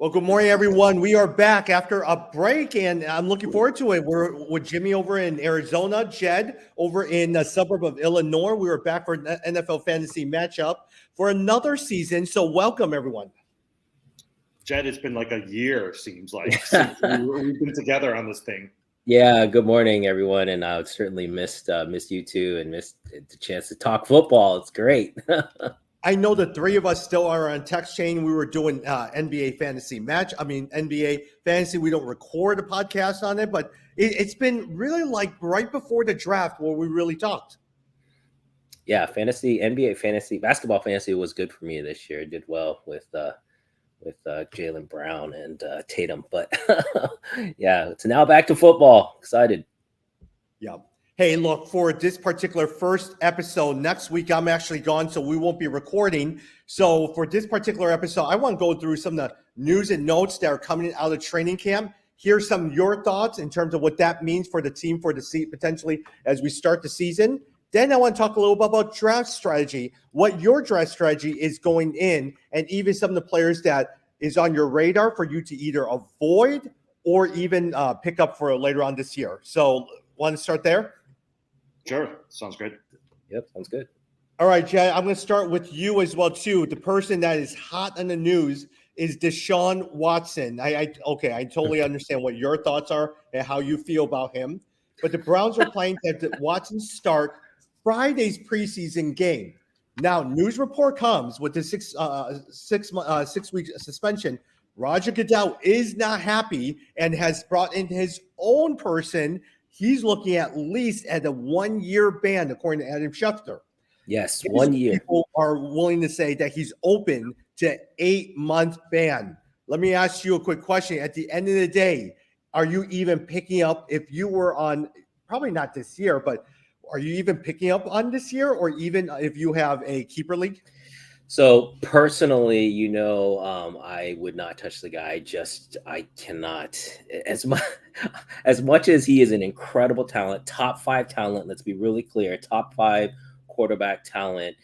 Well, good morning, everyone. We are back after a break, and I'm looking forward to it. We're with Jimmy over in Arizona, Jed over in the suburb of Illinois. We were back for an NFL fantasy matchup for another season. So welcome, everyone. Jed, it's been like a year, seems like, since we've been together on this thing. Yeah, good morning, everyone. And I certainly missed you too, and missed the chance to talk football. It's great. I know the three of us still are on text chain. We were doing NBA fantasy NBA fantasy. We don't record a podcast on it, but it's been really like right before the draft where we really talked. Yeah, NBA fantasy, basketball fantasy was good for me this year. I did well with Jaylen Brown and Tatum, but yeah, it's now back to football. Excited. Yeah. Hey, look, for this particular first episode, next week I'm actually gone, so we won't be recording. So for this particular episode, I want to go through some of the news and notes that are coming out of training camp. Here's some of your thoughts in terms of what that means for the team for the seat potentially as we start the season. Then I want to talk a little bit about draft strategy, what your draft strategy is going in, and even some of the players that is on your radar for you to either avoid or even pick up for later on this year. So want to start there? Sure. Sounds good. Yep, sounds good. All right, Jed, I'm going to start with you as well, too. The person that is hot in the news is Deshaun Watson. I totally understand what your thoughts are and how you feel about him. But the Browns are planning to have Watson start Friday's preseason game. Now, news report comes with the six-week suspension. Roger Goodell is not happy and has brought in his own person. He's looking at least at a 1-year ban, according to Adam Schefter. Yes, 1 year. People are willing to say that he's open to 8-month ban. Let me ask you a quick question. At the end of the day, are you even picking up, if you were on, probably not this year, but are you even picking up on this year, or even if you have a keeper league? So personally, I would not touch the guy. I cannot. As much as he is an incredible talent, top 5 talent. Let's be really clear, top 5 quarterback talent.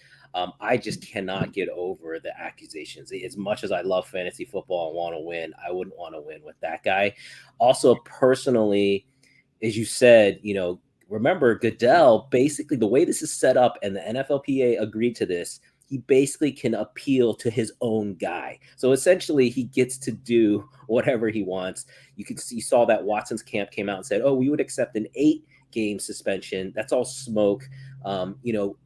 I just cannot get over the accusations. As much as I love fantasy football and want to win, I wouldn't want to win with that guy. Also, personally, as you said, remember Goodell. Basically, the way this is set up, and the NFLPA agreed to this. He basically can appeal to his own guy. So essentially he gets to do whatever he wants. You saw that Watson's camp came out and said, we would accept an 8-game suspension. That's all smoke.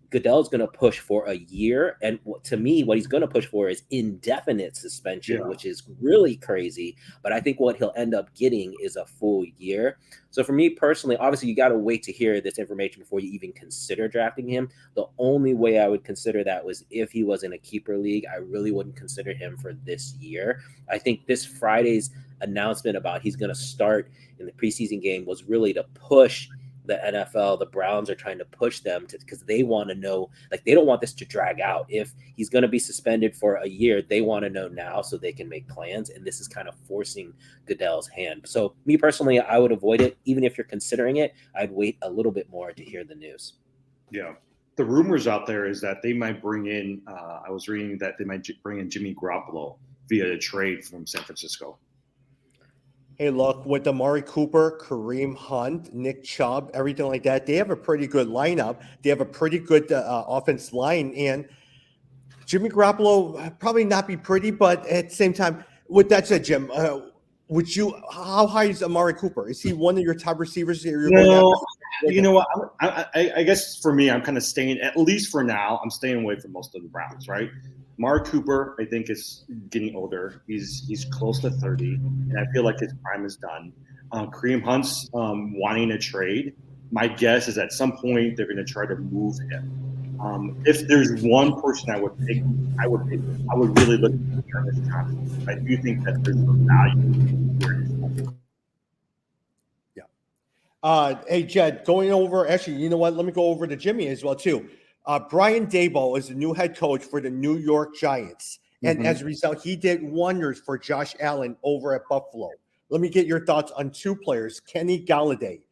Goodell's going to push for a year. And to me, what he's going to push for is indefinite suspension, which is really crazy. But I think what he'll end up getting is a full year. So for me personally, obviously, you got to wait to hear this information before you even consider drafting him. The only way I would consider that was if he was in a keeper league. I really wouldn't consider him for this year. I think this Friday's announcement about he's going to start in the preseason game was really to push the NFL. The Browns are trying to push them because they want to know, they don't want this to drag out. If he's going to be suspended for a year, they want to know now so they can make plans. And this is kind of forcing Goodell's hand. So me personally, I would avoid it. Even if you're considering it, I'd wait a little bit more to hear the news. Yeah. The rumors out there is that they might bring in, I was reading that they might bring in Jimmy Garoppolo via a trade from San Francisco. Hey, look, with Amari Cooper, Kareem Hunt, Nick Chubb, everything like that, they have a pretty good lineup. They have a pretty good offense line. And Jimmy Garoppolo probably not be pretty, but at the same time, with that said, Jim, how high is Amari Cooper? Is he one of your top receivers? No, you know what? I guess for me, I'm kind of staying, at least for now, I'm staying away from most of the Browns, right? Amari Cooper, I think, is getting older. He's close to 30, and I feel like his prime is done. Kareem Hunt's wanting a trade. My guess is at some point they're going to try to move him. If there's one person I would pick, I would really look at Travis Johnson. I do think that there's some value. Yeah. Hey, Jed, going over, actually, you know what? Let me go over to Jimmy as well, too. Brian Daboll is the new head coach for the New York Giants. And as a result, he did wonders for Josh Allen over at Buffalo. Let me get your thoughts on 2 players. Kenny Galladay,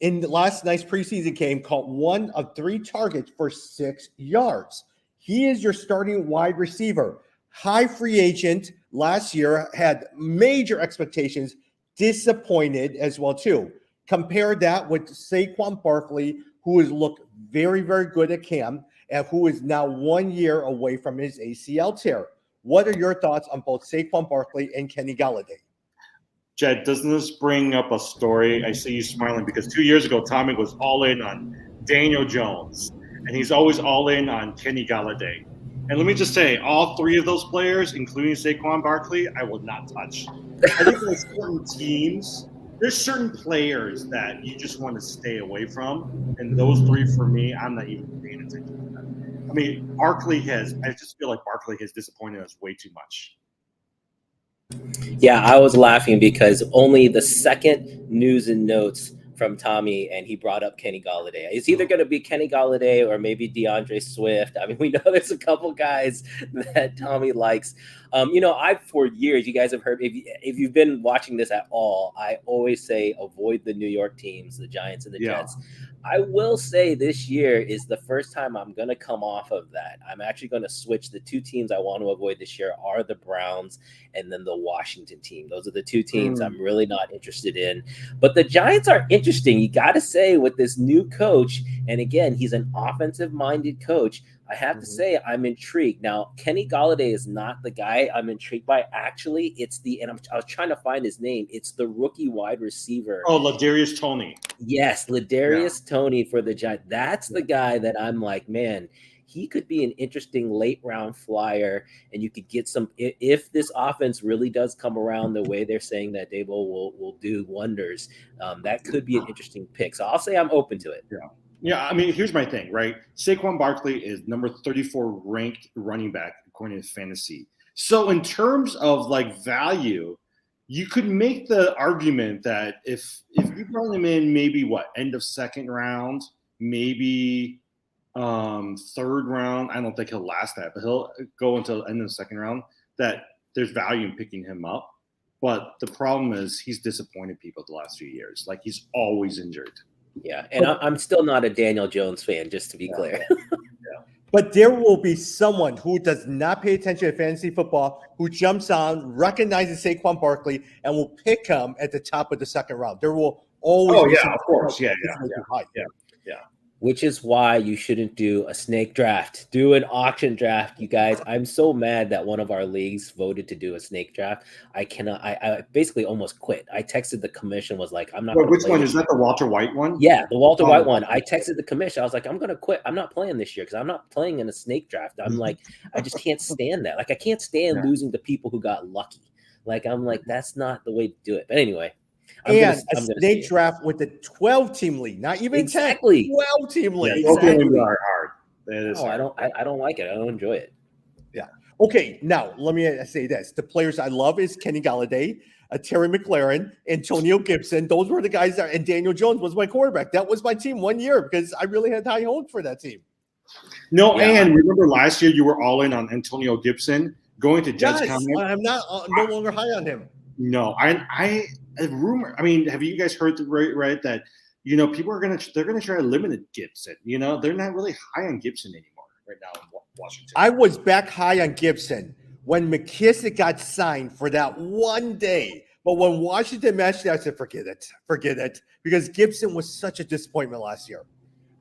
in last night's preseason game, caught 1 of 3 targets for 6 yards. He is your starting wide receiver. High free agent, last year had major expectations, disappointed as well too. Compare that with Saquon Barkley, who has looked very, very good at camp and who is now 1 year away from his ACL tear. What are your thoughts on both Saquon Barkley and Kenny Galladay? Jed, doesn't this bring up a story? I see you smiling because 2 years ago, Tommy was all in on Daniel Jones, and he's always all in on Kenny Galladay. And let me just say, all three of those players, including Saquon Barkley, I will not touch. I think there's certain teams, there's certain players that you just want to stay away from, and those three for me, I'm not even paying attention to them. I mean, I just feel like Barkley has disappointed us way too much. Yeah, I was laughing because only the second news and notes from Tommy, and he brought up Kenny Galladay. It's either going to be Kenny Galladay or maybe DeAndre Swift. I mean, we know there's a couple guys that Tommy likes. For years, you guys have heard, if you've been watching this at all, I always say avoid the New York teams, the Giants and the Jets. I will say this year is the first time I'm going to come off of that. I'm actually going to switch. The two teams I want to avoid this year are the Browns and then the Washington team. Those are the two teams I'm really not interested in. But the Giants are interesting. You got to say, with this new coach, and again, he's an offensive-minded coach, I have to say I'm intrigued. Now, Kenny Galladay is not the guy I'm intrigued by. Actually, I was trying to find his name. It's the rookie wide receiver. Oh, Ladarius Toney. Yes, Ladarius Toney for the Giants. That's the guy that I'm like, man, he could be an interesting late round flyer, and you could get some. If this offense really does come around the way they're saying that Dable will do wonders, that could be an interesting pick. So I'll say I'm open to it. Yeah, I mean, here's my thing, right? Saquon Barkley is number 34 ranked running back according to fantasy. So in terms of like value, you could make the argument that if you bring him in maybe end of second round, maybe third round, I don't think he'll last that, but he'll go until the end of the second round, that there's value in picking him up. But the problem is he's disappointed people the last few years. Like, he's always injured. Yeah, and I'm still not a Daniel Jones fan, just to be clear. But there will be someone who does not pay attention to fantasy football, who jumps on, recognizes Saquon Barkley, and will pick him at the top of the second round. There will always be of course. Yeah. Which is why you shouldn't do a snake draft. Do an auction draft, you guys. I'm so mad that one of our leagues voted to do a snake draft. I basically almost quit. I texted the commission, was like, I'm not going to play. Which one? Is that the Walter White one? Yeah, the Walter White one. I texted the commission. I was like, I'm going to quit. I'm not playing this year because I'm not playing in a snake draft. I'm like, I just can't stand that. Like, I can't stand losing to people who got lucky. Like, I'm like, that's not the way to do it. But anyway. A snake draft with the 12-team league, not even 10, 12-team league. Yeah, exactly. Are hard. I don't like it. I don't enjoy it. Yeah. Okay. Now let me say this: the players I love is Kenny Galladay, Terry McLaurin, Antonio Gibson. Those were the guys and Daniel Jones was my quarterback. That was my team 1 year because I really had high hopes for that team. And remember last year you were all in on Antonio Gibson going to Jets. I'm not no longer high on him. No, I rumor. I mean, have you guys heard right that people are they're gonna try to limit Gibson? They're not really high on Gibson anymore right now in Washington. I was back high on Gibson when McKissick got signed for that one day, but when Washington matched it, I said forget it, because Gibson was such a disappointment last year.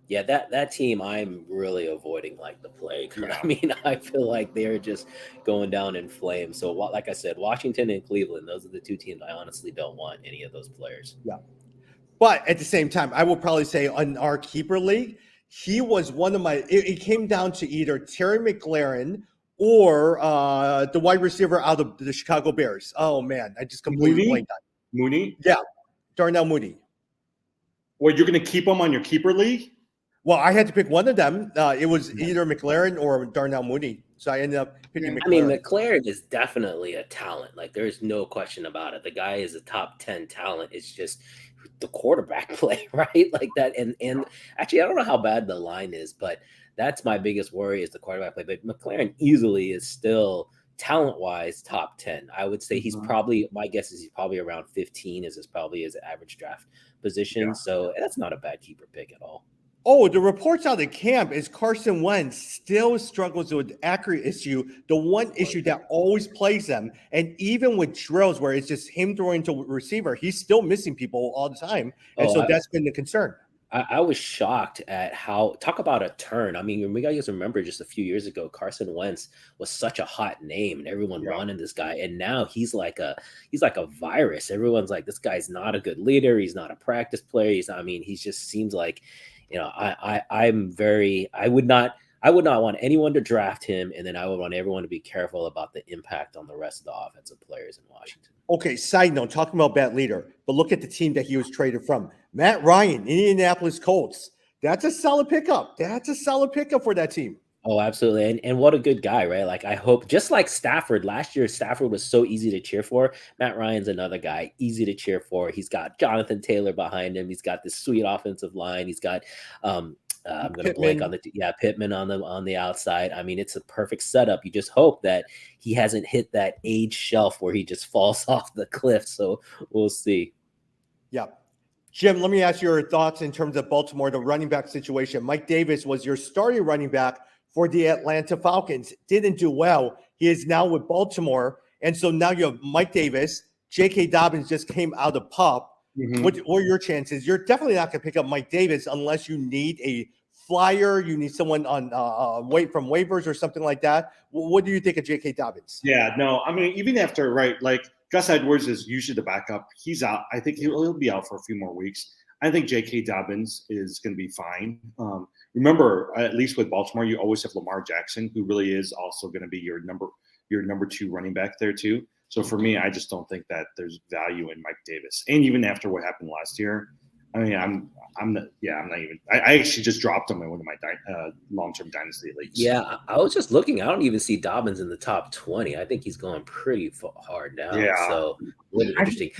Yeah, that team I'm really avoiding like the plague. I mean, I feel like they're just going down in flames. So, like I said, Washington and Cleveland, those are the two teams I honestly don't want any of those players. Yeah. But at the same time, I will probably say on our keeper league, he was one of my – it came down to either Terry McLaurin or the wide receiver out of the Chicago Bears. Oh, man, I just completely blanked on Mooney? Yeah, Darnell Mooney. Well, you're going to keep him on your keeper league? Well, I had to pick one of them. It was either McLaurin or Darnell Mooney. So I ended up picking McLaurin. I mean, McLaurin is definitely a talent. Like, there's no question about it. The guy is a top 10 talent. It's just the quarterback play, right? Like that. And actually, I don't know how bad the line is, but that's my biggest worry is the quarterback play. But McLaurin easily is still talent-wise top 10. I would say he's probably, my guess is he's probably around 15 is probably his average draft position. So that's not a bad keeper pick at all. Oh, the reports out of camp is Carson Wentz still struggles with accurate issue, the one issue that always plagues them. And even with drills where it's just him throwing to receiver, he's still missing people all the time. And Oh, so that's been the concern. I was shocked at how talk about a turn. I mean, you guys remember just a few years ago, Carson Wentz was such a hot name and everyone wanted this guy. And now he's like a virus. Everyone's like, this guy's not a good leader. He's not a practice player. He just seems like, I would not want anyone to draft him, and then I would want everyone to be careful about the impact on the rest of the offensive players in Washington. Okay, side note, talking about bad leader, but look at the team that he was traded from. Matt Ryan, Indianapolis Colts. That's a solid pickup. That's a solid pickup for that team. Oh, absolutely. And what a good guy, right? Like, I hope, just like Stafford, last year, Stafford was so easy to cheer for. Matt Ryan's another guy, easy to cheer for. He's got Jonathan Taylor behind him. He's got this sweet offensive line. He's got, I'm going to blank on Pittman on the outside. I mean, it's a perfect setup. You just hope that he hasn't hit that age shelf where he just falls off the cliff. So we'll see. Yeah. Jim, let me ask your thoughts in terms of Baltimore, the running back situation. Mike Davis was your starting running back for the Atlanta Falcons. Didn't do well. He is now with Baltimore. And so now you have Mike Davis. J.K. Dobbins just came out of PUP. Mm-hmm. What are your chances? You're definitely not going to pick up Mike Davis unless you need a flyer. You need someone on from waivers or something like that. What do you think of J.K. Dobbins? Yeah, no, I mean, even after, like Gus Edwards is usually the backup. He's out. I think he'll be out for a few more weeks. I think J.K. Dobbins is going to be fine. Remember, at least with Baltimore, you always have Lamar Jackson, who really is also going to be your number 2 running back there too. So for me, I just don't think that there's value in Mike Davis. And even after what happened last year, I mean, I'm not even. I actually just dropped him in one of my long-term dynasty leagues. Yeah, I was just looking. I don't even see Dobbins in the top 20. I think he's going pretty hard down. Yeah. So really interesting.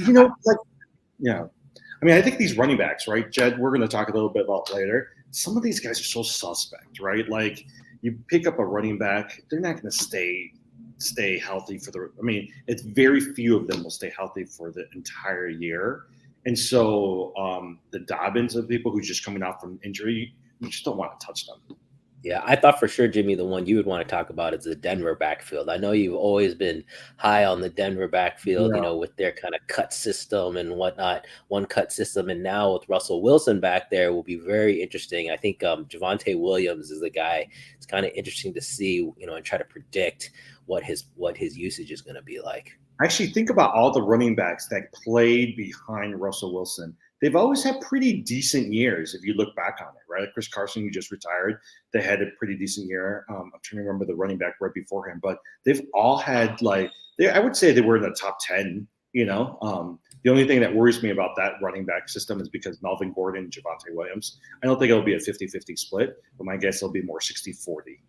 I mean, I think these running backs, right, Jed, we're going to talk a little bit about later. Some of these guys are so suspect, right? Like, you pick up a running back, they're not going to stay healthy it's very few of them will stay healthy for the entire year. And so the Dobbins of people who's just coming out from injury, you just don't want to touch them. Yeah, I thought for sure, Jimmy, the one you would want to talk about is the Denver backfield. I know you've always been high on the Denver backfield, with their kind of cut system and whatnot, one cut system. And now with Russell Wilson back there will be very interesting. I think Javonte Williams is the guy. It's kind of interesting to see, and try to predict what his usage is going to be like. Actually, think about all the running backs that played behind Russell Wilson. They've always had pretty decent years if you look back on it, right? Chris Carson, who just retired, they had a pretty decent year. I'm trying to remember the running back right before him, but they've all had I would say they were in the top 10, The only thing that worries me about that running back system is because Melvin Gordon and Javonte Williams, I don't think it'll be a 50-50 split, but my guess it'll be more 60-40.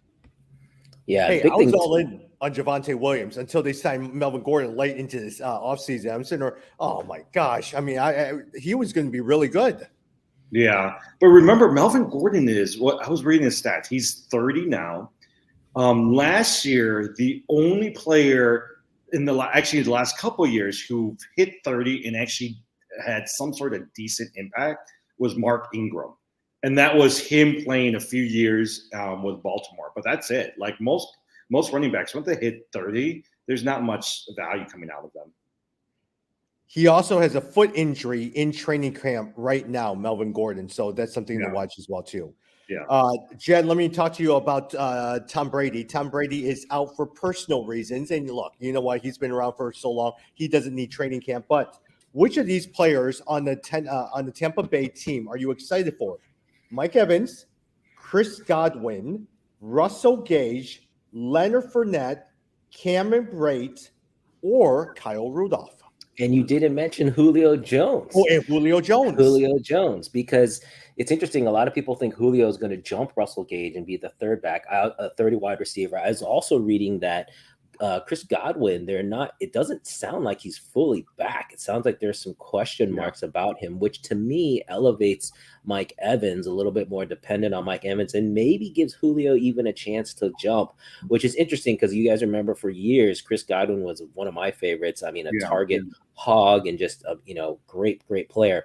Yeah, hey, I was all in on Javonte Williams until they signed Melvin Gordon late into this offseason. I'm sitting there, oh my gosh. I mean, he was going to be really good. Yeah, but remember, Melvin Gordon is what I was reading his stats. He's 30 now. Last year, the only player in the last couple of years who hit 30 and actually had some sort of decent impact was Mark Ingram. And that was him playing a few years with Baltimore. But that's it. Like most running backs, once they hit 30, there's not much value coming out of them. He also has a foot injury in training camp right now, Melvin Gordon. So that's something to watch as well, too. Yeah. Jed, let me talk to you about Tom Brady. Tom Brady is out for personal reasons. And look, you know what? He's been around for so long. He doesn't need training camp. But which of these players on the Tampa Bay team are you excited for? Mike Evans, Chris Godwin, Russell Gage, Leonard Fournette, Cameron Brate, or Kyle Rudolph? And you didn't mention Julio Jones. Oh, and Julio Jones. Because it's interesting. A lot of people think Julio is going to jump Russell Gage and be the third back, a 30 wide receiver. I was also reading that Chris Godwin, it doesn't sound like he's fully back. It sounds like there's some question marks about him, which to me elevates Mike Evans a little bit more dependent on Mike Evans and maybe gives Julio even a chance to jump, which is interesting because you guys remember for years, Chris Godwin was one of my favorites. I mean, a target hog and just a, great player.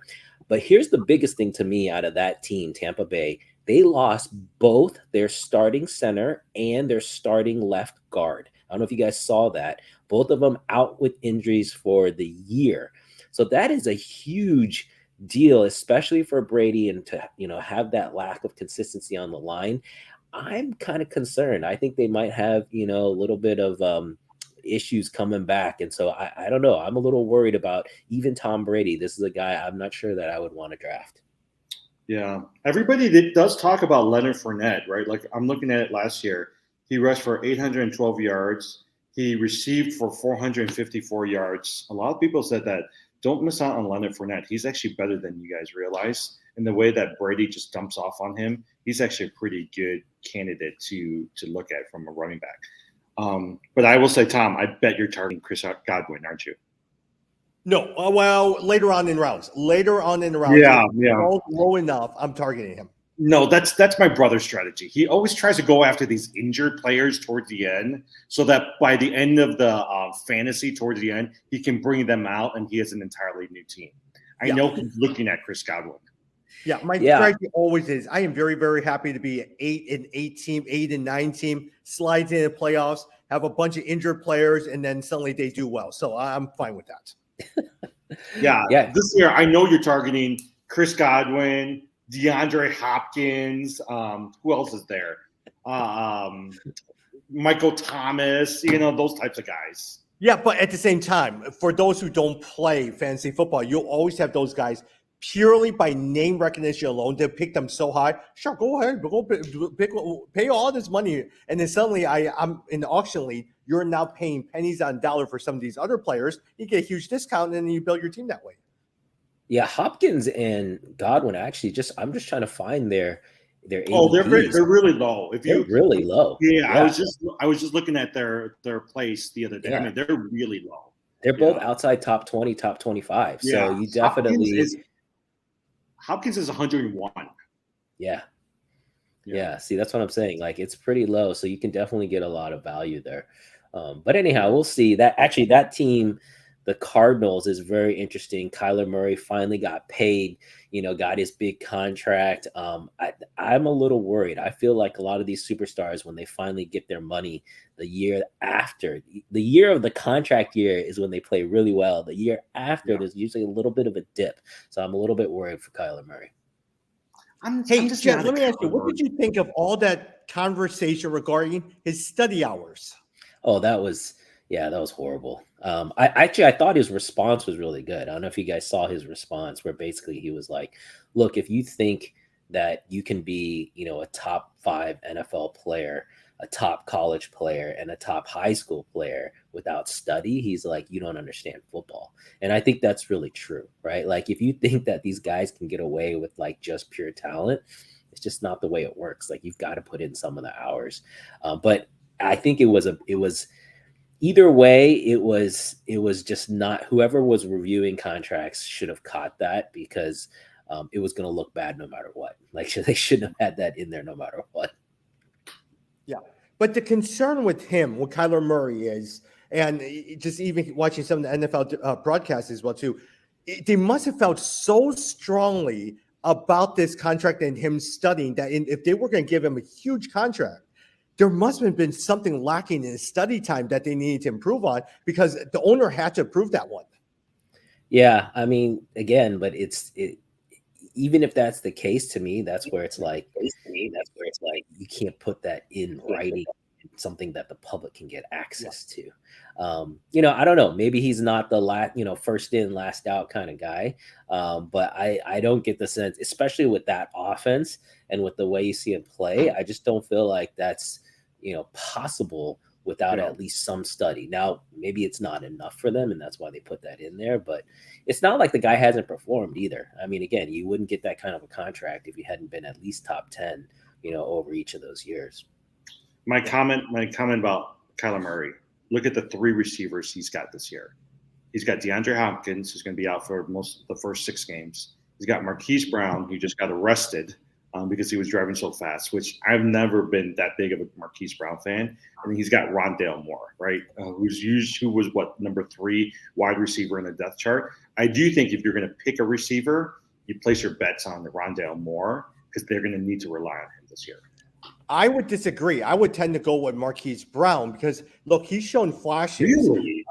But here's the biggest thing to me out of that team, Tampa Bay. they lost both their starting center and their starting left guard. I don't know if you guys saw that. Both of them out with injuries for the year. So that is a huge deal, especially for Brady, and to have that lack of consistency on the line. I'm kind of concerned. I think they might have a little bit of issues coming back, and so I don't know. I'm a little worried about even Tom Brady. This is a guy I'm not sure that I would want to draft. Yeah, everybody does talk about Leonard Fournette, right? Like I'm looking at it last year. He rushed for 812 yards. He received for 454 yards. A lot of people said that don't miss out on Leonard Fournette. He's actually better than you guys realize. And the way that Brady just dumps off on him, he's actually a pretty good candidate to look at from a running back. But I will say, Tom, I bet you're targeting Chris Godwin, aren't you? No, well, later on in rounds. Yeah. Low enough, I'm targeting him. No, that's my brother's strategy. He always tries to go after these injured players towards the end, so that by the end of the fantasy, towards the end, he can bring them out and he has an entirely new team. I know he's looking at Chris Godwin. Yeah, my strategy always is. I am very, very happy to be an 8-8 team, 8-9 team, slides in the playoffs, have a bunch of injured players, and then suddenly they do well. So I'm fine with that. Yeah. This year, I know you're targeting Chris Godwin, DeAndre Hopkins. Who else is there? Michael Thomas. Those types of guys. Yeah, but at the same time, for those who don't play fantasy football, you'll always have those guys purely by name recognition alone. They pick them so high. Sure, go ahead, pay all this money, and then suddenly I'm in the auction league. You're now paying pennies on dollar for some of these other players. You get a huge discount, and then you build your team that way. Yeah, Hopkins and Godwin actually I'm just trying to find their ADPs. Oh, they're really low. They're really low. Yeah, I was just looking at their place the other day. Yeah. I mean, they're really low. They're both outside top 20, top 25. Yeah. So you definitely Hopkins is 101. Yeah. See, that's what I'm saying. Like, it's pretty low, so you can definitely get a lot of value there. But anyhow, we'll see. That team, the Cardinals, is very interesting. Kyler Murray finally got paid, got his big contract. I'm a little worried. I feel like a lot of these superstars, when they finally get their money, the year after, the year of the contract year is when they play really well. The year after, there's usually a little bit of a dip. So I'm a little bit worried for Kyler Murray. Jed, let me ask you, what did you think of all that conversation regarding his study hours? Oh, that was horrible. I thought his response was really good. I don't know if you guys saw his response, where basically he was like, look, if you think that you can be, a top 5 NFL player, a top college player, and a top high school player without study, he's like, you don't understand football. And I think that's really true, right? Like, if you think that these guys can get away with like just pure talent, it's just not the way it works. Like, you've got to put in some of the hours. But I think it was either way, it was just not, whoever was reviewing contracts should have caught that, because it was going to look bad no matter what. Like, they shouldn't have had that in there no matter what. Yeah. But the concern with Kyler Murray is, and just even watching some of the NFL broadcasts as well too, they must have felt so strongly about this contract and him studying that if they were going to give him a huge contract, there must have been something lacking in his study time that they needed to improve on, because the owner had to approve that one. Yeah, I mean, again, but even if that's the case, to me, that's where it's like you can't put that in writing, something that the public can get access to. I don't know. Maybe he's not the first in, last out kind of guy. But I don't get the sense, especially with that offense and with the way you see him play, I just don't feel like that's possible without at least some study. Now, maybe it's not enough for them, and that's why they put that in there, but it's not like the guy hasn't performed either. I mean, again, you wouldn't get that kind of a contract if you hadn't been at least top 10, over each of those years. My comment about Kyler Murray, look at the 3 receivers he's got this year. He's got DeAndre Hopkins, who's going to be out for most of the first 6 games. He's got Marquise Brown, who just got arrested because he was driving so fast, which I've never been that big of a Marquise Brown fan. I mean, he's got Rondale Moore, right? Who was number 3 wide receiver in the depth chart. I do think if you're going to pick a receiver, you place your bets on the Rondale Moore, because they're going to need to rely on him this year. I would disagree. I would tend to go with Marquise Brown because look, he's shown flashes. Really?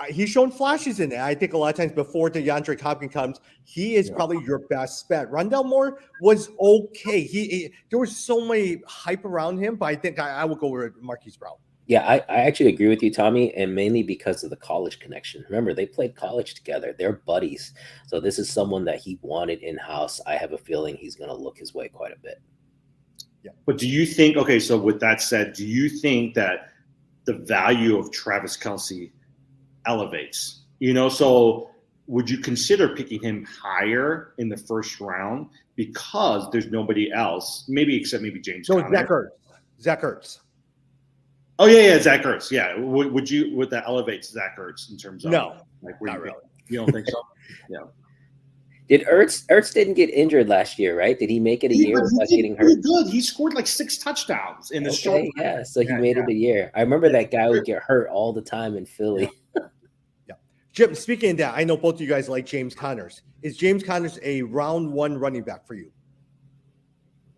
He's shown flashes in it. I think a lot of times before DeAndre Hopkins comes, he is probably your best bet. Rondell Moore was okay. There was so many hype around him, but I think I would go with Marquise Brown. Yeah, I actually agree with you, Tommy, and mainly because of the college connection. Remember, they played college together. They're buddies. So this is someone that he wanted in-house. I have a feeling he's going to look his way quite a bit. Yeah. But do you think, okay, so with that said, do you think that the value of Travis Kelce elevates? So would you consider picking him higher in the first round because there's nobody else, maybe except maybe James Conner? Zach Ertz. Oh yeah, Zach Ertz. Yeah, would that elevate Zach Ertz in terms of no, not really. You don't think so? Yeah. Did Ertz didn't get injured last year, right? Did he make it a year without getting hurt? He did. He scored like 6 touchdowns in the short. Yeah, so he made it a year. I remember that guy would get hurt all the time in Philly. Yeah. Jim, speaking of that, I know both of you guys like James Conner. Is James Conner a round 1 running back for you?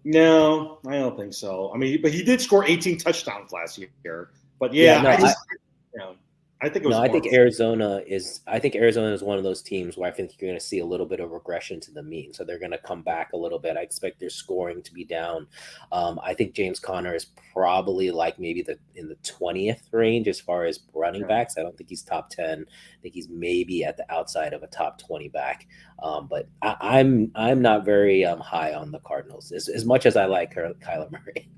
No, I don't think so. I mean, but he did score 18 touchdowns last year. But I think it was. No, I think Arizona is one of those teams where I think you're going to see a little bit of regression to the mean. So they're going to come back a little bit. I expect their scoring to be down. I think James Conner is probably like maybe in the 20th range as far as running backs. I don't think he's top 10. I think he's maybe at the outside of a top 20 back. But I'm not very high on the Cardinals as much as I like Kyler Murray.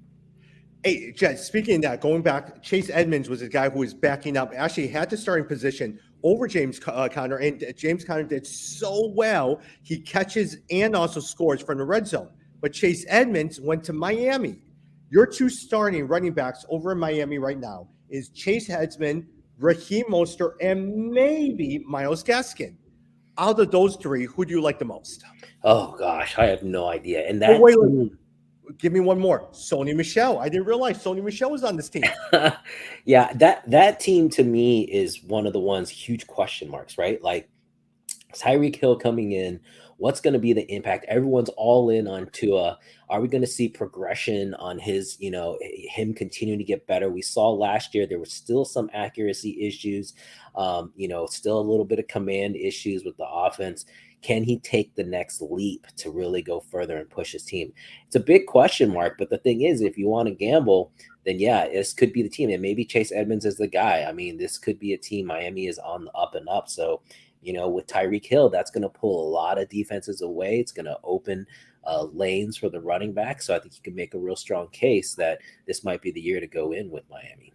Hey, Jed, speaking of that, going back, Chase Edmonds was a guy who was backing up, actually had the starting position over James Conner, and James Conner did so well. He catches and also scores from the red zone. But Chase Edmonds went to Miami. Your 2 starting running backs over in Miami right now is Chase Edmonds, Raheem Mostert, and maybe Myles Gaskin. Out of those 3, who do you like the most? Oh, gosh, I have no idea. And that wait. Give me one more. Sony Michel. I didn't realize Sony Michel was on this team. Yeah, that team to me is one of the ones huge question marks, right? Like Tyreek Hill coming in, what's going to be the impact? Everyone's all in on Tua. Are we going to see progression on his, him continuing to get better? We saw last year there were still some accuracy issues, still a little bit of command issues with the offense. Can he take the next leap to really go further and push his team? It's a big question mark, but the thing is, if you want to gamble, then yeah, this could be the team. And maybe Chase Edmonds is the guy. I mean, this could be a team. Miami is on the up and up. So, with Tyreek Hill, that's going to pull a lot of defenses away. It's going to open lanes for the running back. So I think you can make a real strong case that this might be the year to go in with Miami.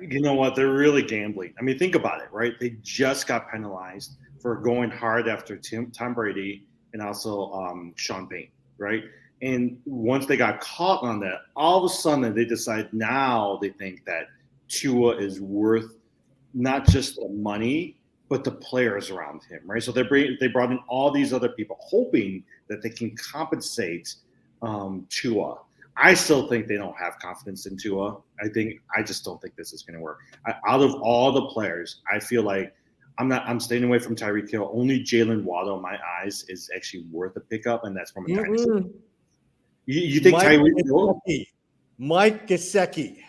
You know what? They're really gambling. I mean, think about it, right? They just got penalized for going hard after Tom Brady and also Sean Payton, right? And once they got caught on that, all of a sudden they decide now they think that Tua is worth not just the money, but the players around him, right? So they brought in all these other people hoping that they can compensate Tua. I still think they don't have confidence in Tua. I just don't think this is going to work. Out of all the players, I feel like I'm staying away from Tyreek Hill. Only Jalen Waddle, in my eyes, is actually worth a pickup, and that's from a dynasty. You think Tyreek Hill? Mike Gesicki.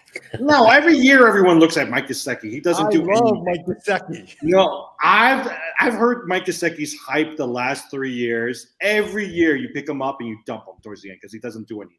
No, every year everyone looks at Mike Gesicki. He doesn't do anything. I love Mike Gesicki. No, I've heard Mike Gesicki's hype the last 3 years. Every year you pick him up and you dump him towards the end because he doesn't do anything.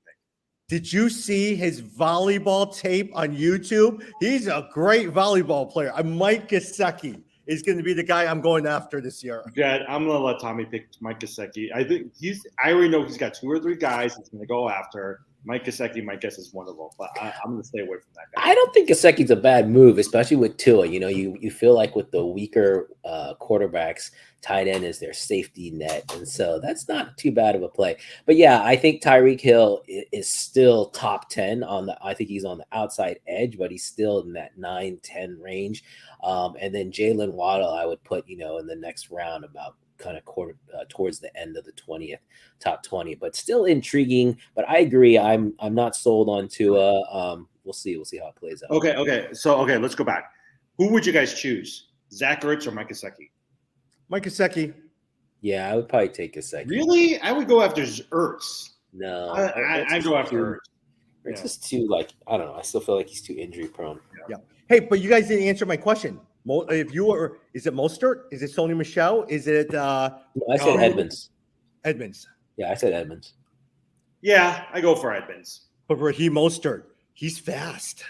Did you see his volleyball tape on YouTube? He's a great volleyball player. Mike Gesicki is going to be the guy I'm going after this year. Jed, I'm going to let Tommy pick Mike Gesicki. I already know he's got 2 or 3 guys he's going to go after. Mike Gesicki, my guess, is one of them, but I'm going to stay away from that guy. I don't think Gesicki's a bad move, especially with Tua. You feel like with the weaker quarterbacks, tight end is their safety net, and so that's not too bad of a play. But yeah, I think Tyreek Hill is still top 10 I think he's on the outside edge, but he's still in that 9-10 range. And then Jalen Waddle, I would put in the next round about kind of towards the end of the 20th, top 20, but still intriguing. But I agree, I'm not sold on Tua. We'll see how it plays out. Okay. So let's go back. Who would you guys choose, Zach Ertz or Mike Gesicki? Mike Gesicki. Yeah, I would probably take Gesicki. Really? I would go after Ertz. No, I go after Ertz. It's just too I don't know. I still feel like he's too injury prone. Yeah. Hey, but you guys didn't answer my question. If you were, is it Mostert? Is it Sony Michel? Is it No, I said Edmonds. Edmonds. Yeah, I said Edmonds. Yeah, I go for Edmonds. But Raheem Mostert, he's fast.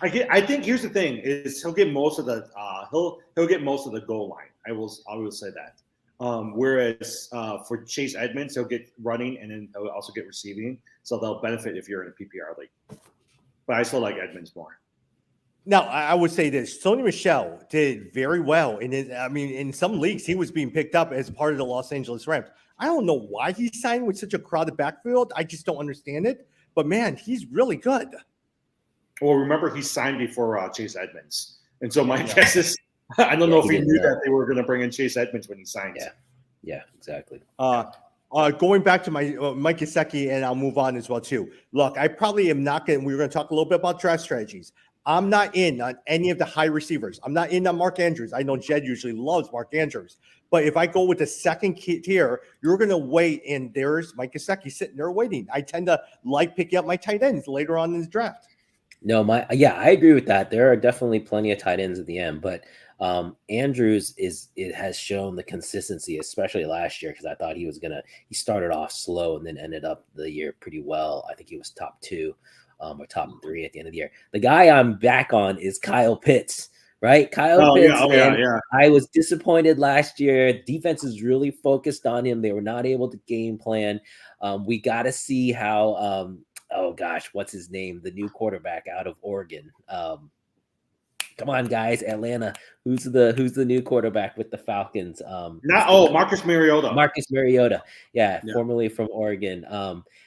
I think here's the thing: is he'll get most of the he'll get most of the goal line. I will say that. Whereas for Chase Edmonds, he'll get running and then he'll also get receiving, so they'll benefit if you're in a PPR league. But I still like Edmonds more. Now, I would say this: Sony Michel did very well, and in some leagues he was being picked up as part of the Los Angeles Rams. I don't know why he signed with such a crowded backfield. I just don't understand it. But man, he's really good. Well, remember he signed before Chase Edmonds, and so my guess is I don't know if he knew that they were going to bring in Chase Edmonds when he signed. Yeah, exactly. Going back to my Mike Gesicki, and I'll move on as well too. Look, I probably am not going. We're going to talk a little bit about draft strategies. I'm not in on any of the high receivers. I'm not in on Mark Andrews. I know Jed usually loves Mark Andrews, but if I go with the second tier, you're going to wait, and there's Mike Gesicki sitting there waiting. I tend to like picking up my tight ends later on in the draft. No, I agree with that. There are definitely plenty of tight ends at the end, but Andrews has shown the consistency, especially last year, because I thought he started off slow and then ended up the year pretty well. I think he was top 2 or top 3 at the end of the year. The guy I'm back on is Kyle Pitts, right? Kyle Pitts. Yeah. I was disappointed last year. Defense is really focused on him. They were not able to game plan. We got to see how. Oh gosh, what's his name? The new quarterback out of Oregon. Come on, guys, Atlanta. Who's the new quarterback with the Falcons? Marcus Mariota. Marcus Mariota, yeah, formerly from Oregon.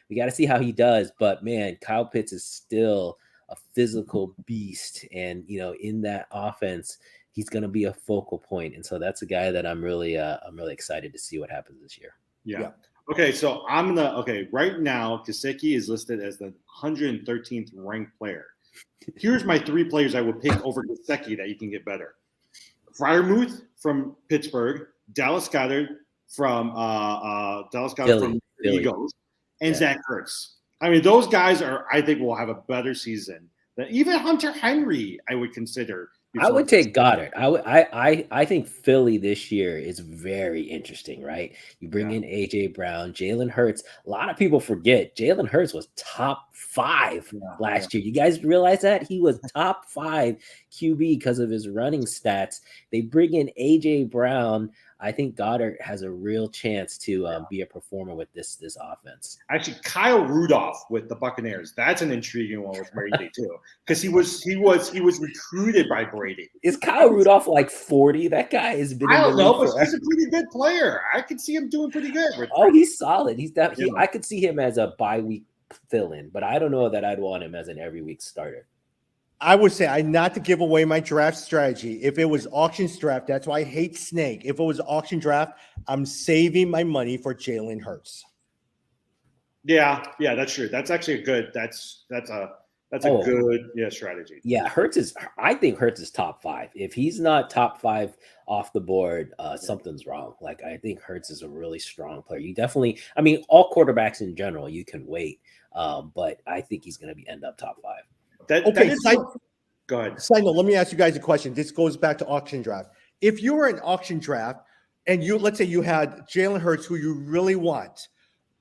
We got to see how he does, but man, Kyle Pitts is still a physical beast, and in that offense, he's going to be a focal point, and so that's a guy that I'm really excited to see what happens this year. Yeah. Okay, so right now, Gesicki is listed as the 113th ranked player. Here's my 3 players I would pick over Gesicki that you can get better. Freiermuth from Pittsburgh, Dallas Goedert from Philly. Eagles, and Zach Ertz. I mean, those guys I think will have a better season than even Hunter Henry, I would consider. I would take Goddard. I think Philly this year is very interesting, right? You bring in AJ Brown, Jalen Hurts. A lot of people forget Jalen Hurts was top 5 last year. You guys realize that? He was top 5 QB because of his running stats. They bring in AJ Brown. I think Goddard has a real chance to be a performer with this offense. Actually, Kyle Rudolph with the Buccaneers. That's an intriguing one with Brady too, because he was recruited by Brady. Is Kyle Rudolph like 40? That guy has been. I don't know, but he's a pretty good player. I could see him doing pretty good. He's solid. I could see him as a bye week fill-in, but I don't know that I'd want him as an every week starter. I would say not to give away my draft strategy. If it was auction draft, that's why I hate Snake. If it was auction draft, I'm saving my money for Jalen Hurts. Yeah, that's true. That's actually a good. That's a good strategy. Yeah, I think Hurts is top 5. If he's not top 5 off the board, something's wrong. Like, I think Hurts is a really strong player. You definitely, all quarterbacks in general, you can wait, but I think he's going to end up top 5. Go ahead. Side note, let me ask you guys a question. This goes back to auction draft. If you were an auction draft and let's say you had Jalen Hurts, who you really want,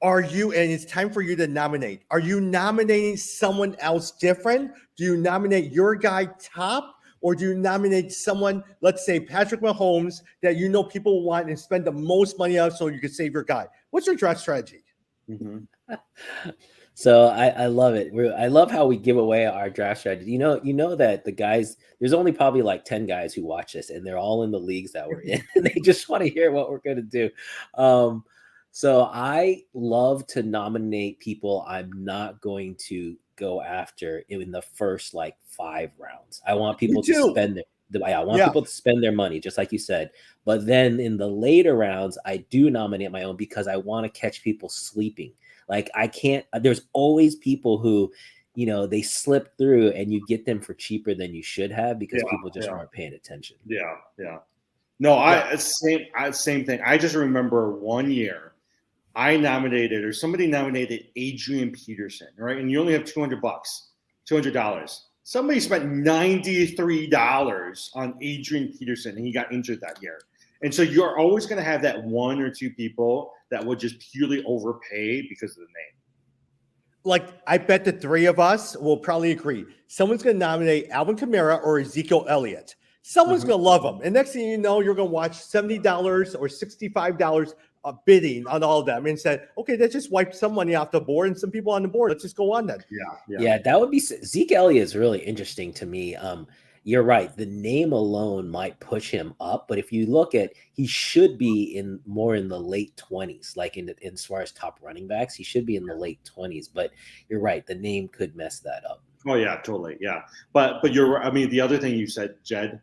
and it's time for you to nominate, are you nominating someone else different? Do you nominate your guy top, or do you nominate someone, let's say Patrick Mahomes, that people want and spend the most money on so you can save your guy? What's your draft strategy? Mm-hmm. So I love it. I love how we give away our draft strategy. You know that the guys, there's only probably like 10 guys who watch this, and they're all in the leagues that we're in, and they just want to hear what we're going to do. So I love to nominate people I'm not going to go after in the first 5 rounds. I want people to spend people to spend their money, just like you said. But then in the later rounds, I do nominate my own because I want to catch people sleeping. There's always people who, they slip through and you get them for cheaper than you should have because people just weren't paying attention. Yeah. No, Yeah. same thing. I just remember one year I nominated or somebody nominated Adrian Peterson, right? And you only have $200. Somebody spent $93 on Adrian Peterson, and he got injured that year. And so you're always going to have that one or two people that would just purely overpay because of the name. Like, I bet the three of us will probably agree. Someone's going to nominate Alvin Kamara or Ezekiel Elliott. Someone's going to love them. And next thing you know, you're going to watch $70 or $65 bidding on all of them and said, okay, let's just wipe some money off the board and some people on the board. Let's just go on then. Yeah, that would be Zeke Elliott is really interesting to me. You're right. The name alone might push him up, but if you look at, he should be more in the late 20s, like in as far as top running backs, he should be in the late 20s. But you're right, the name could mess that up. Oh yeah, totally. Yeah, but I mean, the other thing you said, Jed,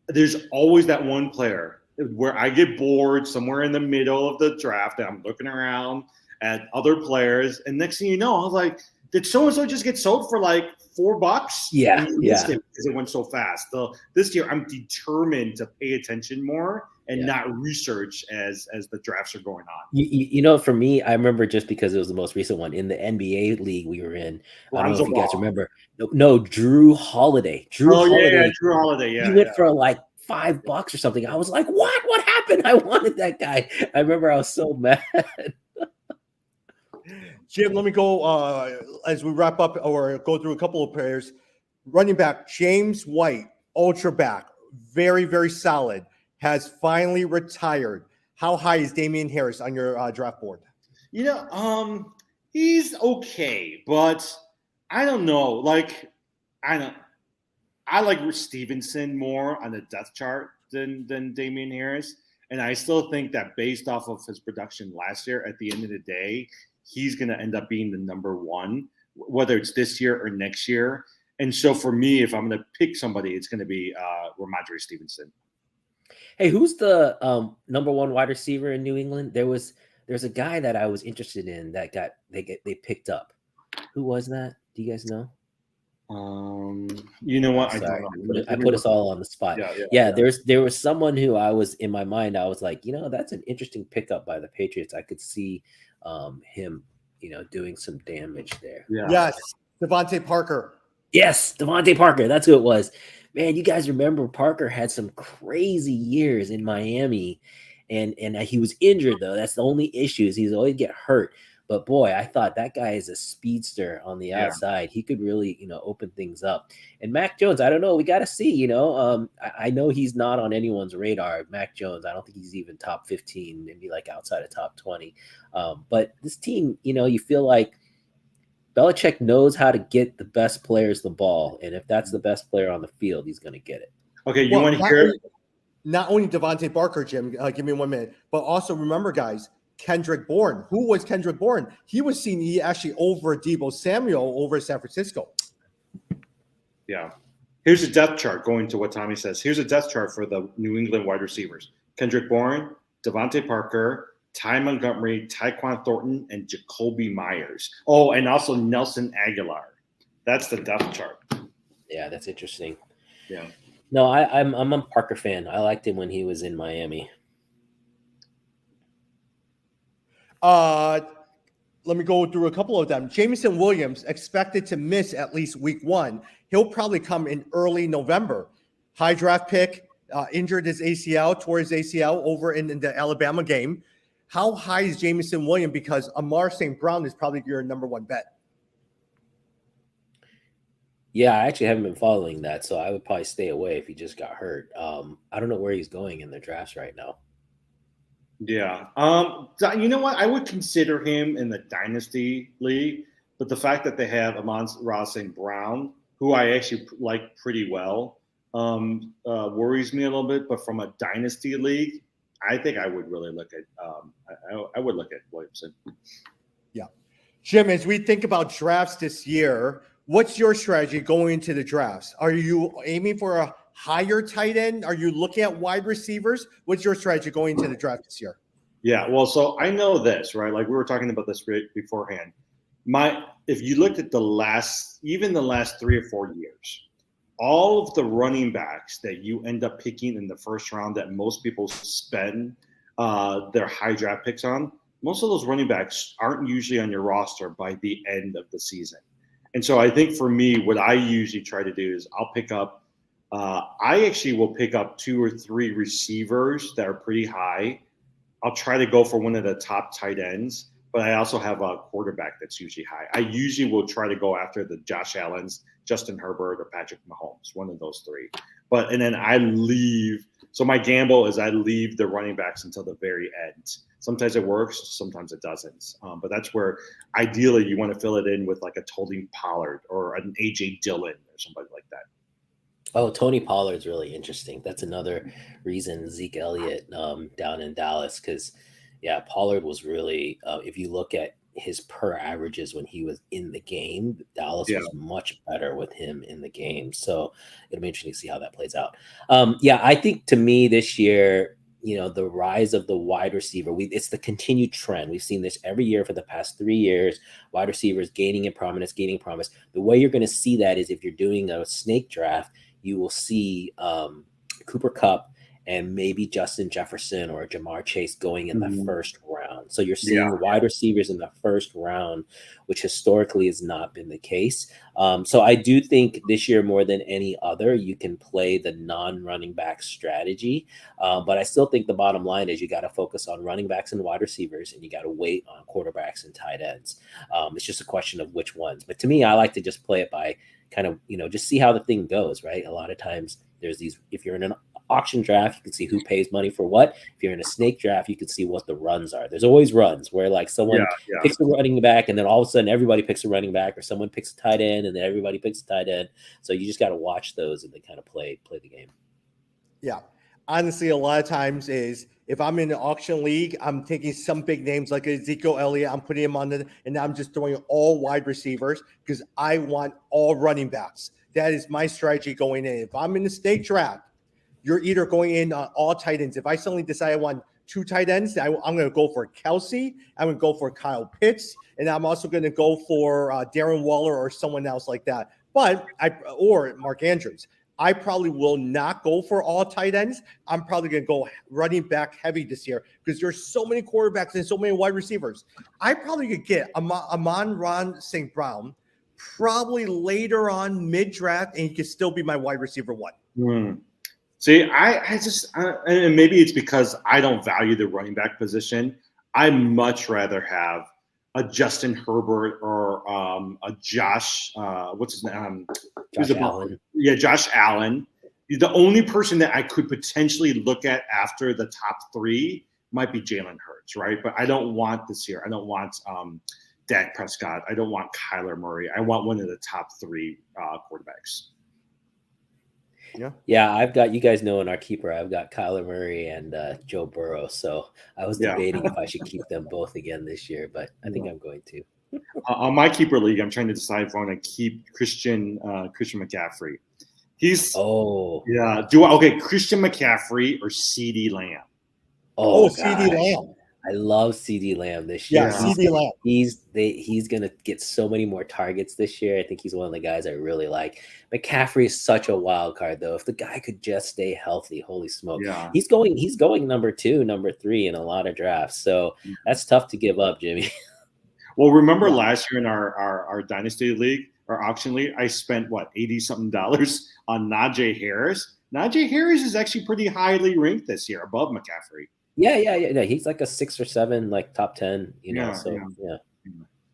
there's always that one player where I get bored somewhere in the middle of the draft, and I'm looking around at other players, and next thing you know, I was like, did so and so just get sold for like $4? Yeah, because it went so fast. So this year, I'm determined to pay attention more and not research as the drafts are going on. You know, for me, I remember just because it was the most recent one in the NBA league we were in. I don't know if you guys remember. No, Drew Holiday. Drew Holiday. Yeah, he went for like $5 or something. I was like, what happened? I wanted that guy. I remember I was so mad. Jim, let me go as we wrap up or go through a couple of players. Running back James White, ultra back, very, very solid, has finally retired. How high is Damian Harris on your draft board? You know, he's okay, but I don't know. Like, I like Stevenson more on the depth chart than Damian Harris. And I still think that based off of his production last year, at the end of the day, he's going to end up being the number one, whether it's this year or next year. And so for me, if I'm going to pick somebody, it's going to be Ramondre Stevenson. Hey, who's the number one wide receiver in New England? There's a guy that I was interested in that they picked up. Who was that? Do you guys know? You know what? I put us all on the spot. Yeah. There was someone who I was in my mind. I was like, that's an interesting pickup by the Patriots. I could see him, doing some damage there. Yeah. Yes, Devontae Parker. Yes, Devontae Parker. That's who it was. Man, you guys remember Parker had some crazy years in Miami, and he was injured though. That's the only issue is he's always get hurt. But boy, I thought that guy is a speedster on the outside. He could really, open things up. And Mac Jones, I don't know. We got to see. I know he's not on anyone's radar. Mac Jones, I don't think he's even top 15, maybe like outside of top 20. But this team, you feel like Belichick knows how to get the best players the ball, and if that's the best player on the field, he's going to get it. Okay, you want to hear? Not only Devontae Parker, Jim. Give me 1 minute, but also remember, guys. Kendrick Bourne. Who was Kendrick Bourne? He was seen he actually over Deebo Samuel over San Francisco. Yeah. Here's a depth chart going to what Tommy says. Here's a depth chart for the New England wide receivers. Kendrick Bourne, Devontae Parker, Ty Montgomery, Tyquan Thornton, and Jacoby Myers. Oh, and also Nelson Aguilar. That's the depth chart. Yeah, that's interesting. Yeah. No, I'm a Parker fan. I liked him when he was in Miami. Let me go through a couple of them. Jameson Williams expected to miss at least week 1. He'll probably come in early November. High draft pick, injured his ACL, tore his ACL over in the Alabama game. How high is Jameson Williams? Because Amar St. Brown is probably your number one bet. Yeah, I actually haven't been following that, so I would probably stay away if he just got hurt. I don't know where he's going in the drafts right now. Yeah. You know what? I would consider him in the Dynasty League, but the fact that they have Amon-Ra St. Brown, who I actually like pretty well, worries me a little bit. But from a Dynasty League, I think I would really look at I would look at Williamson. Yeah. Jim, as we think about drafts this year, what's your strategy going into the drafts? Are you aiming for a higher tight end? Are you looking at wide receivers? What's your strategy going into the draft this year? Yeah, well, so I know this, right? Like we were talking about this beforehand. If you looked at the last 3 or 4 years, all of the running backs that you end up picking in the first round that most people spend their high draft picks on, most of those running backs aren't usually on your roster by the end of the season. And so I think for me, what I usually try to do is I'll pick up I actually will pick up 2 or 3 receivers that are pretty high. I'll try to go for one of the top tight ends, but I also have a quarterback that's usually high. I usually will try to go after the Josh Allens, Justin Herbert, or Patrick Mahomes, one of those 3. And then I leave. So my gamble is I leave the running backs until the very end. Sometimes it works, sometimes it doesn't. But that's where ideally you want to fill it in with like a Tony Pollard or an AJ Dillon or somebody like that. Oh, Tony Pollard's really interesting. That's another reason Zeke Elliott down in Dallas, because Pollard was really, if you look at his per averages when he was in the game, Dallas was much better with him in the game. So it'll be interesting to see how that plays out. I think to me this year, the rise of the wide receiver, it's the continued trend. We've seen this every year for the past 3 years, wide receivers gaining in prominence. The way you're going to see that is if you're doing a snake draft, you will see Cooper Kupp and maybe Justin Jefferson or Jamar Chase going in the first round. So you're seeing wide receivers in the first round, which historically has not been the case. So I do think this year more than any other, you can play the non-running back strategy. But I still think the bottom line is you got to focus on running backs and wide receivers, and you got to wait on quarterbacks and tight ends. It's just a question of which ones. But to me, I like to just play it by kind of, just see how the thing goes, right? A lot of times there's these, if you're in an auction draft, you can see who pays money for what. If you're in a snake draft, you can see what the runs are. There's always runs where like someone picks a running back and then all of a sudden everybody picks a running back, or someone picks a tight end and then everybody picks a tight end. So you just got to watch those and then kind of play the game. Yeah. Honestly, a lot of times is if I'm in an auction league, I'm taking some big names like Ezekiel Elliott, I'm putting him on and I'm just throwing all wide receivers because I want all running backs. That is my strategy going in. If I'm in the snake draft, you're either going in on all tight ends. If I suddenly decide I want 2 tight ends, I'm going to go for Kelsey. I'm going to go for Kyle Pitts, and I'm also going to go for Darren Waller or someone else like that. Or Mark Andrews. I probably will not go for all tight ends. I'm probably going to go running back heavy this year because there's so many quarterbacks and so many wide receivers. I probably could get Amon-Ra St. Brown probably later on mid-draft, and he could still be my wide receiver 1. See, I just, and maybe it's because I don't value the running back position. I much rather have a Justin Herbert or a Josh, what's his name? Josh Allen. Yeah, Josh Allen. The only person that I could potentially look at after the top 3 might be Jalen Hurts, right? But I don't want this year. I don't want Dak Prescott. I don't want Kyler Murray. I want one of the top 3 quarterbacks. Yeah, I've got, you guys know in our keeper, I've got Kyler Murray and Joe Burrow. So I was debating if I should keep them both again this year, but I think I'm going to. On my keeper league, I'm trying to decide if I want to keep Christian McCaffrey. Christian McCaffrey or CeeDee Lamb. CeeDee Lamb. I love CeeDee Lamb this year. Yeah, CeeDee Lamb. He's gonna get so many more targets this year. I think he's one of the guys I really like. McCaffrey is such a wild card, though. If the guy could just stay healthy, holy smoke! Yeah. He's going number 2, number 3 in a lot of drafts. So that's tough to give up, Jimmy. Well, remember last year in our dynasty league, our auction league, I spent $80-something on Najee Harris. Najee Harris is actually pretty highly ranked this year, above McCaffrey. Yeah. He's like a 6 or 7, like top 10.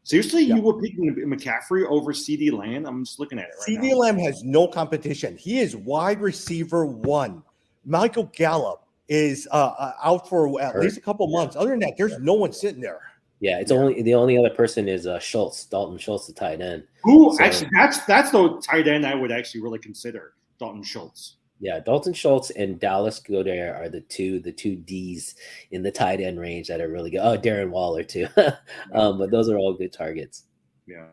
Seriously, you were picking McCaffrey over CeeDee Lamb? I'm just looking at it right now. CeeDee Lamb has no competition. He is wide receiver 1. Michael Gallup is out for at least a couple months. Other than that, there's no one sitting there. Yeah, it's only the only other person is Dalton Schultz, the tight end. Actually, that's the tight end I would actually really consider, Dalton Schultz. Yeah, Dalton Schultz and Dallas Goedert are the two Ds in the tight end range that are really good. Oh, Darren Waller too. But those are all good targets. Yeah.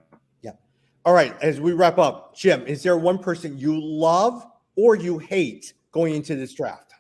All right, as we wrap up, Jim, is there one person you love or you hate going into this draft?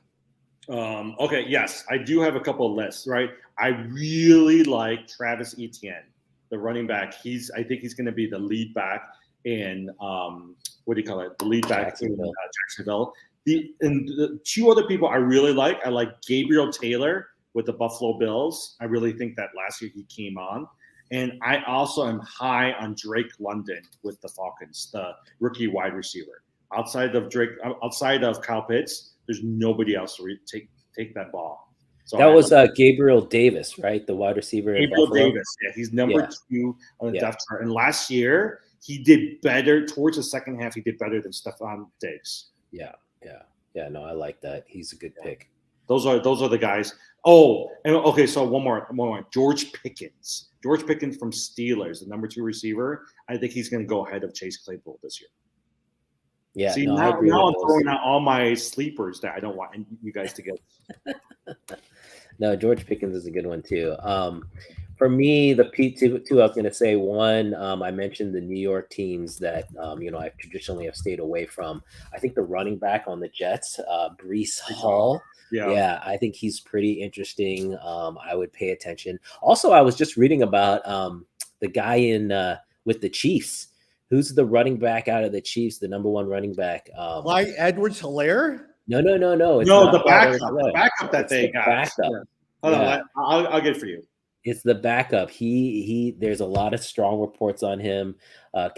Okay, yes, I do have a couple of lists, right? I really like Travis Etienne, the running back. I think he's going to be the lead back in what do you call it? The lead back in Jacksonville. Jacksonville. The two other people I really like. I like Gabriel Taylor with the Buffalo Bills. I really think that last year he came on. And I also am high on Drake London with the Falcons, the rookie wide receiver. Outside of Kyle Pitts, there's nobody else to take that ball. So That was Gabriel Davis, right? The wide receiver in Gabriel Buffalo. Davis. Yeah, he's number 2 on the Yeah. depth chart. And last year, he did better towards the second half. He did better than Stephon Diggs. Yeah. No, I like that. He's a good pick. Those are the guys. Oh, and okay. So one more. George Pickens. George Pickens from Steelers, the number 2 receiver. I think he's going to go ahead of Chase Claypool this year. Yeah. See, no, now I agree I'm with those. throwing out all my sleepers that I don't want you guys to get. No, George Pickens is a good one too. For me, the two I was going to say, one, I mentioned the New York teams that I traditionally have stayed away from. I think the running back on the Jets, Breece Hall. Yeah, I think he's pretty interesting. I would pay attention. Also, I was just reading about the guy with the Chiefs. Who's the running back out of the Chiefs? The number 1 running back. Clyde Edwards-Helaire? No. It's No, not the Clyde backup. Edwards-Helaire. The backup that It's they the got. backup. Yeah. Hold on, I'll get it for you. It's the backup. He there's a lot of strong reports on him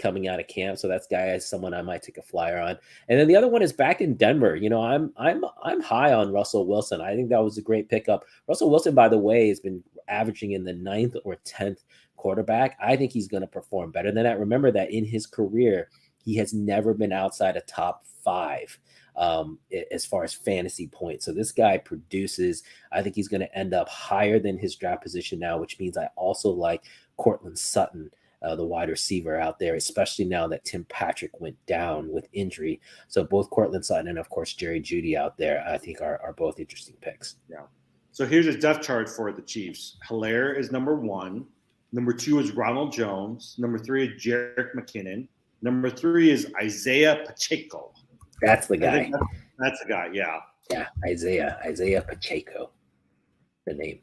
coming out of camp. So that's guy is someone I might take a flyer on. And then the other one is back in Denver. I'm high on Russell Wilson. I think that was a great pickup. Russell Wilson, by the way, has been averaging in the 9th or 10th quarterback. I think he's going to perform better than that. Remember that in his career, he has never been outside a top 5 as far as fantasy points. So this guy produces. I think he's going to end up higher than his draft position now, which means I also like Cortland Sutton, the wide receiver out there, especially now that Tim Patrick went down with injury. So both Cortland Sutton and, of course, Jerry Jeudy out there, I think are both interesting picks. Yeah. So here's a depth chart for the Chiefs. Hilaire is number 1. Number 2 is Ronald Jones. Number 3 is Jerick McKinnon. Number 3 is Isaiah Pacheco. That's the guy. That's the guy, yeah. Yeah, Isaiah Pacheco, the name.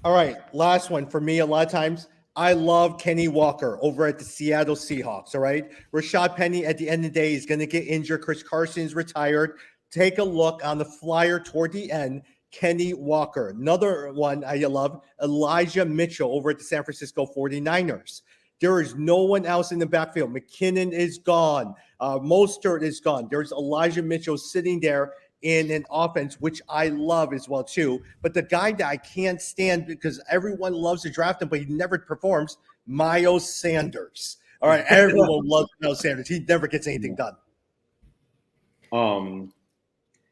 All right, last one for me. A lot of times, I love Kenny Walker over at the Seattle Seahawks. All right, Rashad Penny at the end of the day is going to get injured. Chris Carson's retired. Take a look on the flyer toward the end. Kenny Walker. Another one I love, Elijah Mitchell over at the San Francisco 49ers. There is no one else in the backfield. McKinnon is gone. Mostert is gone. There's Elijah Mitchell sitting there in an offense, which I love as well, too. But the guy that I can't stand because everyone loves to draft him, but he never performs, Miles Sanders. All right, everyone loves Miles Sanders. He never gets anything done.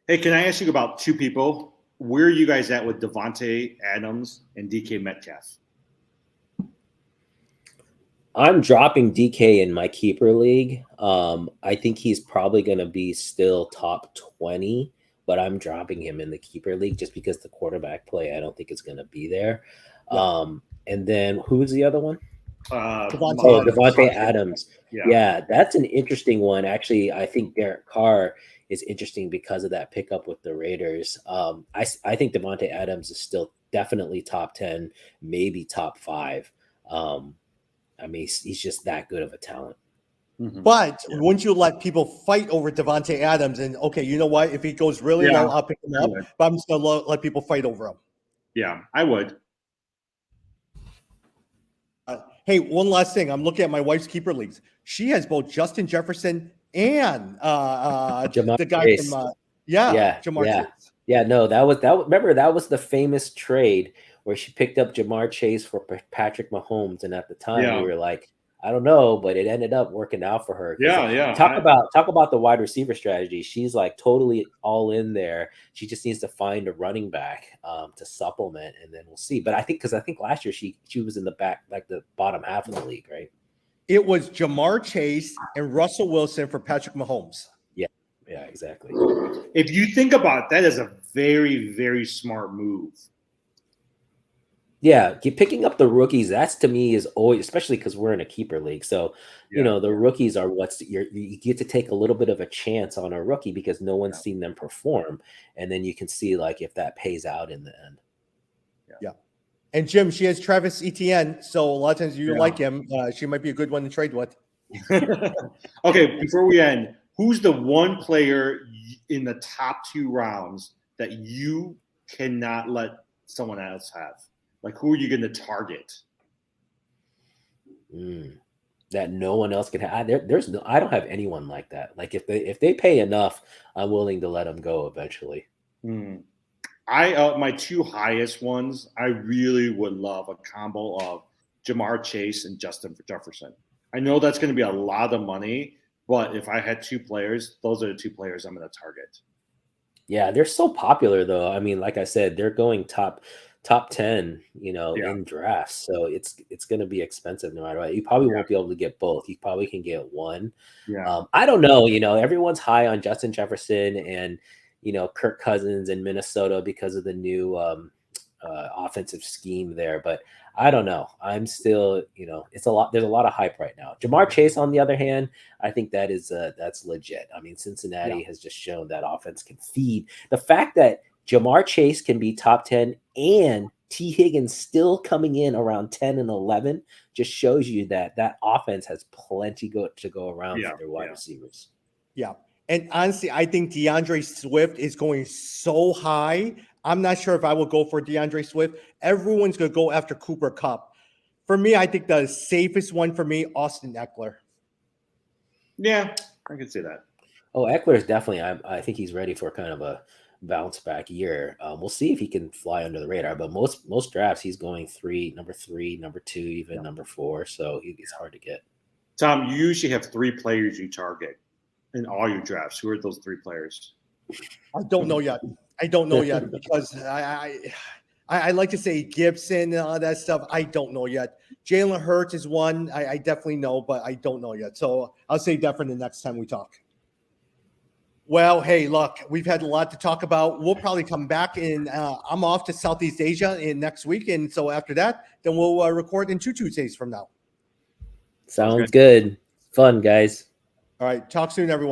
Hey, can I ask you about 2 people? Where are you guys at with Devontae Adams and DK Metcalf? I'm dropping DK in my keeper league. I think he's probably going to be still top 20, but I'm dropping him in the keeper league just because the quarterback play I don't think is going to be there. Yeah. And then who's the other one? Devontae Adams. Yeah, that's an interesting one. Actually, I think Derek Carr is interesting because of that pickup with the Raiders. I think Devontae Adams is still definitely top 10, maybe top 5. I mean, he's just that good of a talent. Mm-hmm. But wouldn't you let people fight over Devontae Adams? And, okay, you know what? If he goes really low, I'll pick him up. But I'm just going to let people fight over him. Yeah, I would. Hey, one last thing. I'm looking at my wife's keeper leagues. She has both Justin Jefferson and the guy Chase. from Jamar Chase. Yeah, no, that was. Remember, that was the famous trade where she picked up Jamar Chase for Patrick Mahomes, and at the time we were like, I don't know, but it ended up working out for her. Talk about the wide receiver strategy. She's like totally all in there. She just needs to find a running back to supplement, and then we'll see. But I think last year she was in the back, like the bottom half of the league, right? It was Jamar Chase and Russell Wilson for Patrick Mahomes. Yeah, exactly. If you think about it, that is a very, very smart move. Yeah, picking up the rookies, that's to me is always, especially because we're in a keeper league. So, the rookies are you get to take a little bit of a chance on a rookie because no one's seen them perform. And then you can see like if that pays out in the end. Yeah. And Jim, she has Travis Etienne. So a lot of times you like him. She might be a good one to trade with. Okay, before we end, who's the one player in the top 2 rounds that you cannot let someone else have? Like, who are you going to target? That no one else can have. There's no. I don't have anyone like that. Like if they pay enough, I'm willing to let them go eventually. My 2 highest ones, I really would love a combo of Jamar Chase and Justin Jefferson. I know that's going to be a lot of money, but if I had 2 players, those are the 2 players I'm going to target. Yeah, they're so popular though. I mean, like I said, they're going top 10, in drafts. So it's going to be expensive no matter what. You probably won't be able to get both. You probably can get one. Yeah. I don't know. Everyone's high on Justin Jefferson and Kirk Cousins in Minnesota because of the new offensive scheme there. But I don't know. I'm still, it's a lot. There's a lot of hype right now. Jamar Chase, on the other hand, I think that's legit. I mean, Cincinnati has just shown that offense can feed. The fact that Jamar Chase can be top 10 and T. Higgins still coming in around 10 and 11 just shows you that offense has plenty to go around for their wide receivers. Yeah. And honestly, I think DeAndre Swift is going so high. I'm not sure if I will go for DeAndre Swift. Everyone's going to go after Cooper Kupp. For me, I think the safest one for me, Austin Eckler. Yeah, I can see that. Oh, Eckler is definitely. I think he's ready for kind of a bounce back year. We'll see if he can fly under the radar. But most drafts, he's going number 3, number 2, even number 4. So he's hard to get. Tom, you usually have 3 players you target in all your drafts. Who are those 3 players? I don't know yet. Because I like to say Gibson and all that stuff. I don't know yet. Jalen Hurts is one I definitely know, but I don't know yet. So I'll save that for the next time we talk. Well, hey, look, we've had a lot to talk about. We'll probably come back I'm off to Southeast Asia in next week. And so after that, then we'll record in 2 Tuesdays from now. Sounds good. Fun, guys. All right. Talk soon, everyone.